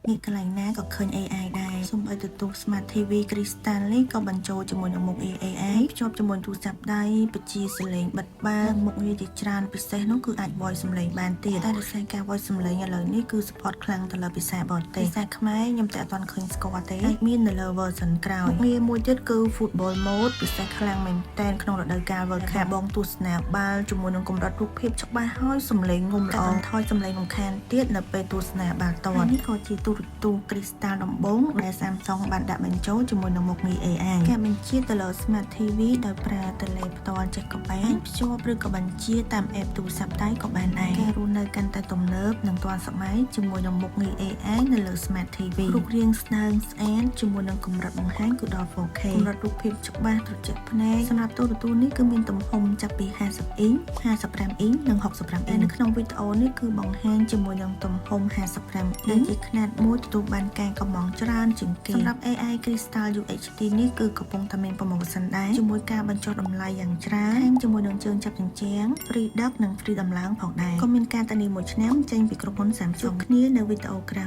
ងាកកន្លែងណាក៏ឃើញ AI ដែរសូម្បីតែទូ Smart TV Crystal នេះក៏បញ្ចូលជាមួយនឹងមុខងារ AI ភ្ជាប់ជាមួយទូរស័ព្ទដៃបញ្ជាសលេងបិទបើកមុខងារជាច្រើនពិសេសនោះគឺអាច voice សំឡេងបានទៀតតែដោយសារការ voice សំឡេងឥឡូវនេះគឺ support ខ្លាំងទៅលើភាសាបរទេសភាសាខ្មែរខ្ញុំតែអត់ទាន់ឃើញស្គាល់ទេអាចមាននៅលើ version ក្រោយមុខងារមួយទៀតគឺ football mode ពិសេសខ្លាំងមែនទែនក្នុងរដូវកាល World Cup បងទស្សនាបាល់ជាមួយនឹងកម្រិតរូបភាពច្បាស់ហើយសំឡេងងំល្អថយសំឡេងរំខានទៀតនៅពេលទស្សនាបាល់ទាត់នេះក៏ជាទូរទស្សន៍ Crystal ដំបូងដែល Samsung បានដាក់បញ្ចូលជាមួយនឹងមុខងារ AI ការបញ្ជាទៅលើ Smart TV ដោយប្រើតេឡេផ្ទាល់ចេះក៏បានភ្ជាប់ឬក៏បញ្ជាតាម app ទូរស័ព្ទដៃក៏បានដែរការរស់នៅកាន់តែទំនើបនិងទាន់សម័យជាមួយនឹងមុខងារ AI នៅលើ Smart TV រូបរាងស្ដើងស្អាតជាមួយនឹងកម្រិតបង្ហាញគឺដល់ 4K កម្រិតរូបភាពច្បាស់ត្រជាក់ភ្នែកសម្រាប់ទូរទស្សន៍នេះគឺមានទំហំចាប់ពី50អ៊ីង55អ៊ីងនិង65អ៊ីងនៅក្នុងវីដេអូនេះគឺបង្ហាញជាមួយនឹងទំហំ55អ៊ីងជាខ្នាតមួយទទួលបានការកម្ម៉ង់ច្រើនជាងគេសម្រាប់ AI Crystal UHD នេះគឺកំពុងតែមាន promotion ដែរជាមួយការបញ្ចុះតម្លៃយ៉ាងច្រើនហើយជាមួយនឹងជើងចាប់ជញ្ជាំង free ដឹកនិង free ដំឡើងផងដែរក៏មានការធានា1ឆ្នាំចេញពីក្រុមហ៊ុន Samsung គ្នានៅវីដេអូក្រោយ